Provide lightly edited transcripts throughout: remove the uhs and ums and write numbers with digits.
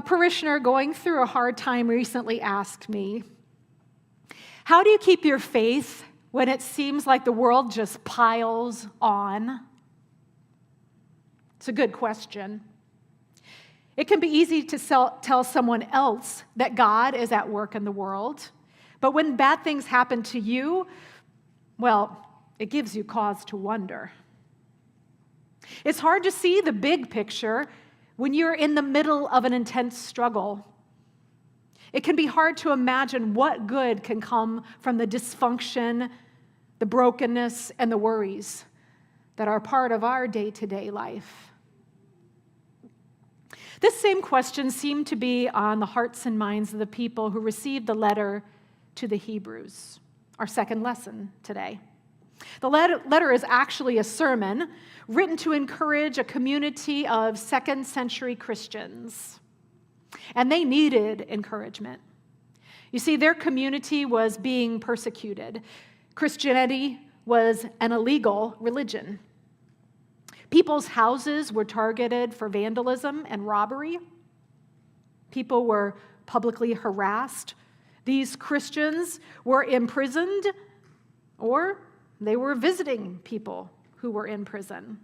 A parishioner going through a hard time recently asked me, "How do you keep your faith when it seems like the world just piles on?" It's a good question. It can be easy to tell someone else that God is at work in the world, but when bad things happen to you, well, it gives you cause to wonder. It's hard to see the big picture when you're in the middle of an intense struggle. It can be hard to imagine what good can come from the dysfunction, the brokenness, and the worries that are part of our day-to-day life. This same question seemed to be on the hearts and minds of the people who received the letter to the Hebrews, our second lesson today. The letter is actually a sermon written to encourage a community of second-century Christians, and they needed encouragement. You see, their community was being persecuted. Christianity was an illegal religion. People's houses were targeted for vandalism and robbery. People were publicly harassed. These Christians were imprisoned, or they were visiting people who were in prison.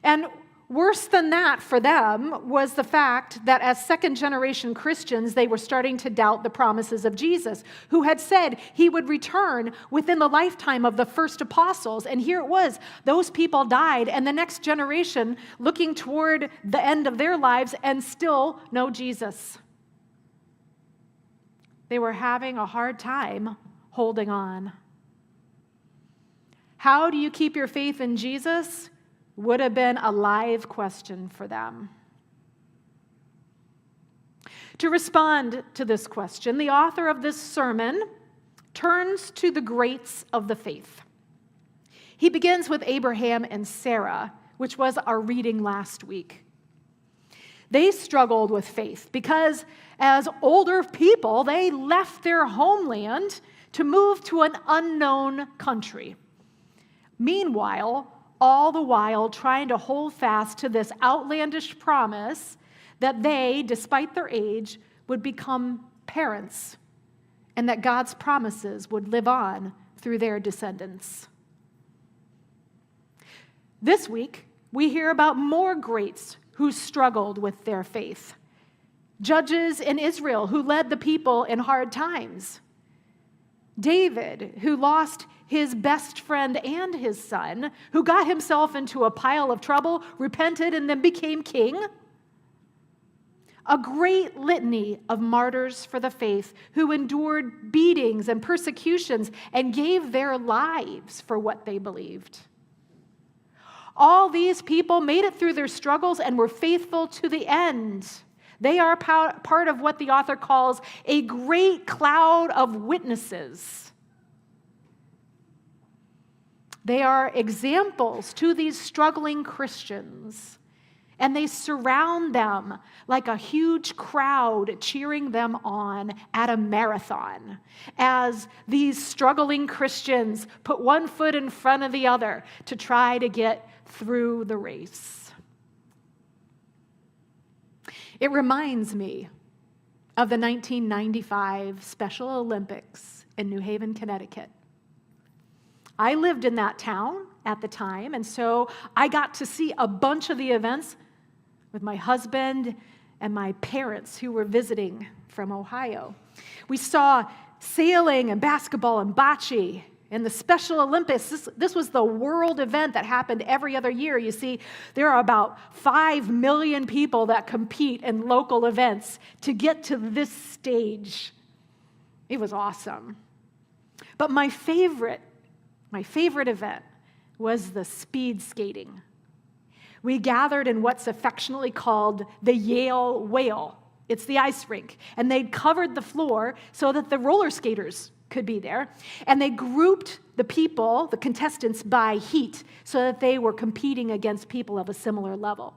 And worse than that for them was the fact that as second-generation Christians, they were starting to doubt the promises of Jesus, who had said he would return within the lifetime of the first apostles. And here it was, those people died, and the next generation looking toward the end of their lives and still no Jesus. They were having a hard time holding on. How do you keep your faith in Jesus? Would have been a live question for them. To respond to this question, the author of this sermon turns to the greats of the faith. He begins with Abraham and Sarah, which was our reading last week. They struggled with faith because as older people, they left their homeland to move to an unknown country. Meanwhile, all the while trying to hold fast to this outlandish promise that they, despite their age, would become parents and that God's promises would live on through their descendants. This week, we hear about more greats who struggled with their faith. Judges in Israel who led the people in hard times. David, who lost his best friend and his son, who got himself into a pile of trouble, repented, and then became king. A great litany of martyrs for the faith who endured beatings and persecutions and gave their lives for what they believed. All these people made it through their struggles and were faithful to the end. They are part of what the author calls a great cloud of witnesses. They are examples to these struggling Christians, and they surround them like a huge crowd cheering them on at a marathon as these struggling Christians put one foot in front of the other to try to get through the race. It reminds me of the 1995 Special Olympics in New Haven, Connecticut. I lived in that town at the time, and so I got to see a bunch of the events with my husband and my parents who were visiting from Ohio. We saw sailing and basketball and bocce in the Special Olympics. This was the world event that happened every other year. You see, there are about 5 million people that compete in local events to get to this stage. It was awesome. But my favorite event was the speed skating. We gathered in what's affectionately called the Yale Whale. It's the ice rink. And they'd covered the floor so that the roller skaters could be there. And they grouped the people, the contestants, by heat so that they were competing against people of a similar level.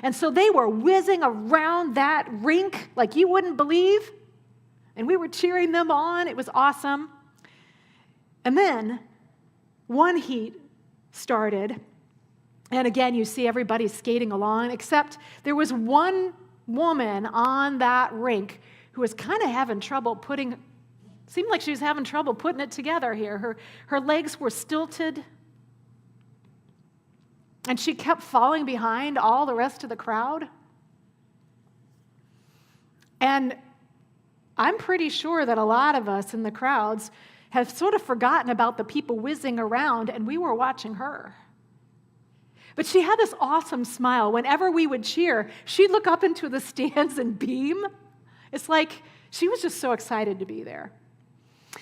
And so they were whizzing around that rink like you wouldn't believe. And we were cheering them on. It was awesome. And then one heat started. And again, you see everybody skating along, except there was one woman on that rink who was kind of having trouble seemed like she was having trouble putting it together here. Her legs were stilted, and she kept falling behind all the rest of the crowd. And I'm pretty sure that a lot of us in the crowds have sort of forgotten about the people whizzing around, and we were watching her. But she had this awesome smile. Whenever we would cheer, she'd look up into the stands and beam. It's like she was just so excited to be there.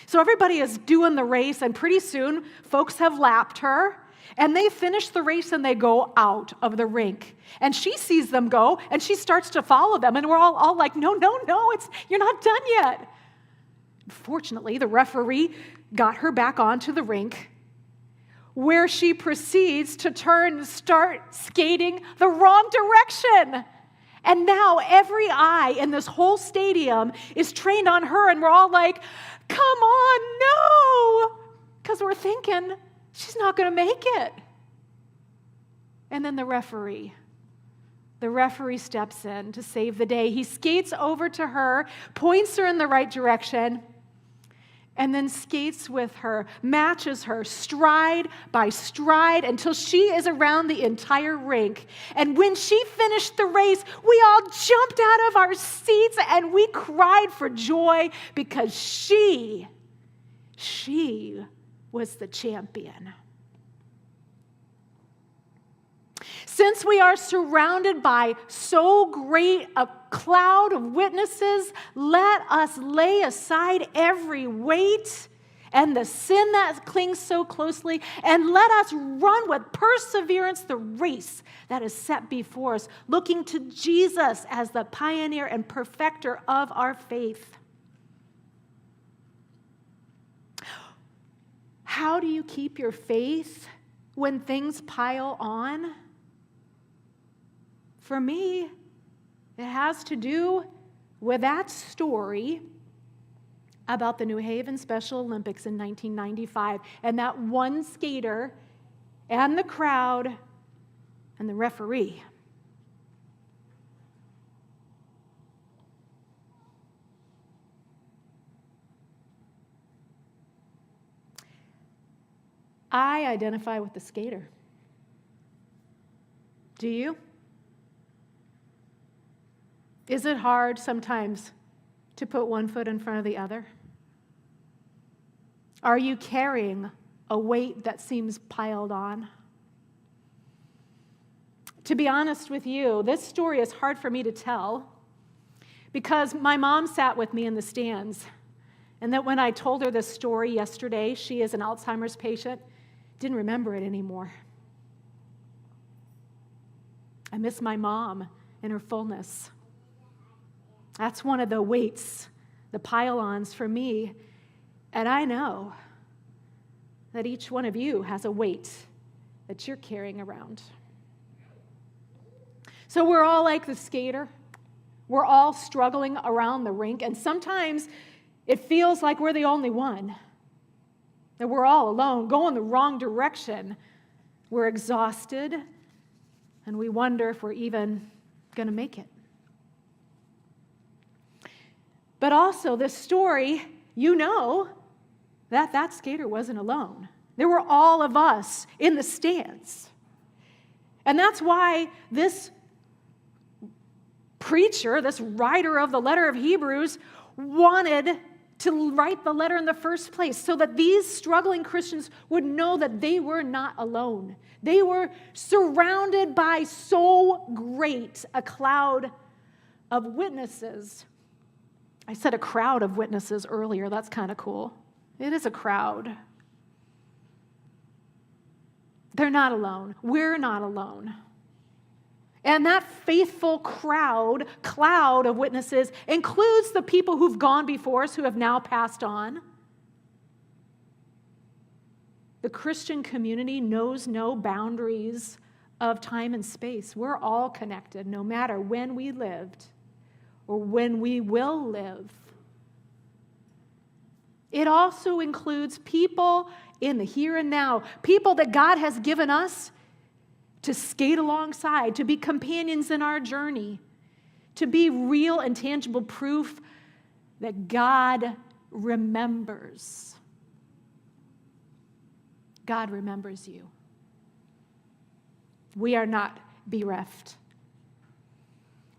So everybody is doing the race, and pretty soon folks have lapped her, and they finish the race and they go out of the rink. And she sees them go, and she starts to follow them, and we're all like, no, you're not done yet. Fortunately, the referee got her back onto the rink, where she proceeds to turn and start skating the wrong direction. And now every eye in this whole stadium is trained on her, and we're all like, come on, no! Because we're thinking, she's not going to make it. And then the referee steps in to save the day. He skates over to her, points her in the right direction, and then skates with her, matches her stride by stride until she is around the entire rink. And when she finished the race, we all jumped out of our seats and we cried for joy because she was the champion. Since we are surrounded by so great a cloud of witnesses, let us lay aside every weight and the sin that clings so closely, and let us run with perseverance the race that is set before us, looking to Jesus as the pioneer and perfecter of our faith. How do you keep your faith when things pile on? For me, it has to do with that story about the New Haven Special Olympics in 1995, and that one skater and the crowd and the referee. I identify with the skater. Do you? Is it hard sometimes to put one foot in front of the other? Are you carrying a weight that seems piled on? To be honest with you, this story is hard for me to tell because my mom sat with me in the stands, and that when I told her this story yesterday, she is an Alzheimer's patient, didn't remember it anymore. I miss my mom in her fullness. That's one of the weights, the pile-ons for me. And I know that each one of you has a weight that you're carrying around. So we're all like the skater. We're all struggling around the rink. And sometimes it feels like we're the only one, that we're all alone, going the wrong direction. We're exhausted, and we wonder if we're even going to make it. But also, this story, you know that skater wasn't alone. There were all of us in the stands. And that's why this preacher, this writer of the letter of Hebrews, wanted to write the letter in the first place so that these struggling Christians would know that they were not alone. They were surrounded by so great a cloud of witnesses. I said a crowd of witnesses earlier. That's kind of cool. It is a crowd. They're not alone. We're not alone. And that faithful cloud of witnesses includes the people who've gone before us, who have now passed on. The Christian community knows no boundaries of time and space. We're all connected, no matter when we lived or when we will live. It also includes people in the here and now, people that God has given us to skate alongside, to be companions in our journey, to be real and tangible proof that God remembers. God remembers you. We are not bereft.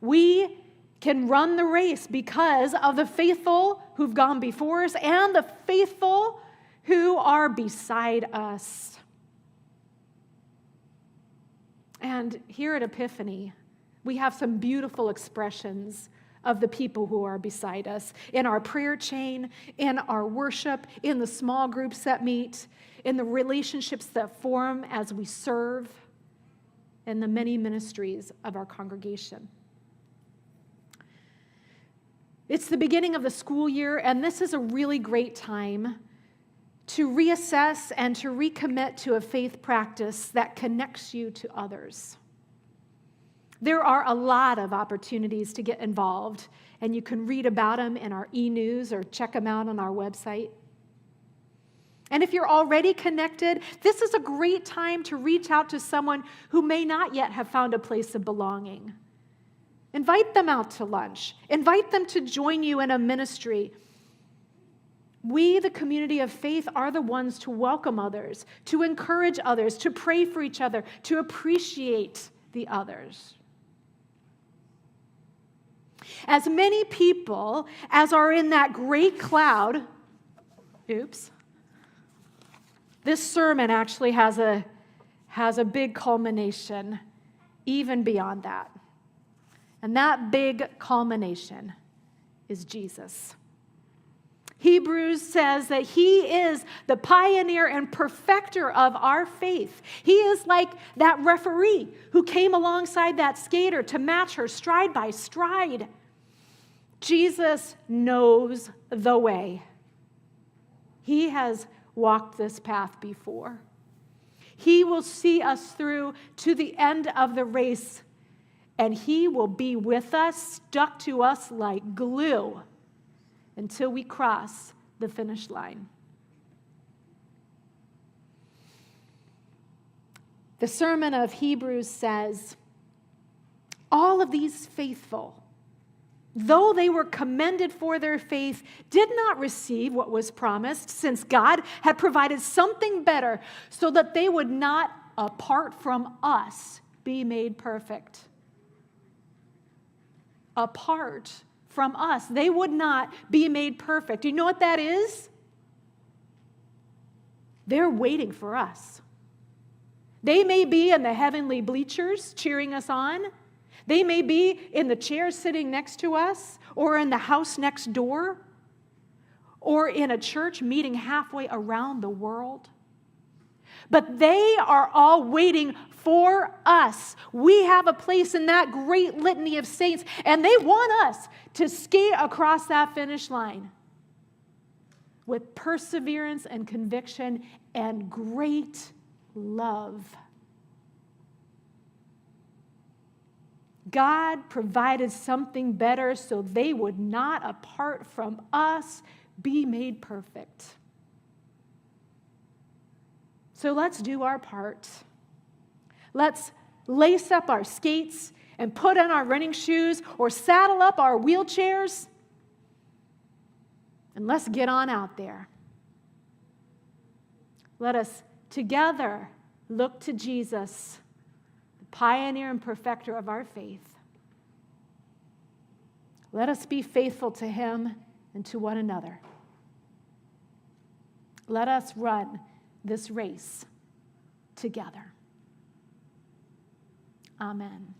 We can run the race because of the faithful who've gone before us and the faithful who are beside us. And here at Epiphany, we have some beautiful expressions of the people who are beside us in our prayer chain, in our worship, in the small groups that meet, in the relationships that form as we serve, in the many ministries of our congregation. It's the beginning of the school year, and this is a really great time to reassess and to recommit to a faith practice that connects you to others. There are a lot of opportunities to get involved, and you can read about them in our e-news or check them out on our website. And if you're already connected, this is a great time to reach out to someone who may not yet have found a place of belonging. Invite them out to lunch. Invite them to join you in a ministry. We, the community of faith, are the ones to welcome others, to encourage others, to pray for each other, to appreciate the others. As many people as are in that great cloud, this sermon actually has a big culmination even beyond that. And that big culmination is Jesus. Hebrews says that he is the pioneer and perfecter of our faith. He is like that referee who came alongside that skater to match her stride by stride. Jesus knows the way. He has walked this path before. He will see us through to the end of the race, and he will be with us, stuck to us like glue, until we cross the finish line. The sermon of Hebrews says, all of these faithful, though they were commended for their faith, did not receive what was promised, since God had provided something better, so that they would not, apart from us, be made perfect. Apart from us, they would not be made perfect. You know what that is? They're waiting for us. They may be in the heavenly bleachers cheering us on. They may be in the chair sitting next to us, or in the house next door, or in a church meeting halfway around the world. But they are all waiting for us. We have a place in that great litany of saints, and they want us to skate across that finish line with perseverance and conviction and great love. God provided something better so they would not, apart from us, be made perfect. So let's do our part. Let's lace up our skates and put on our running shoes or saddle up our wheelchairs, and let's get on out there. Let us together look to Jesus, the pioneer and perfecter of our faith. Let us be faithful to him and to one another. Let us run this race together. Amen.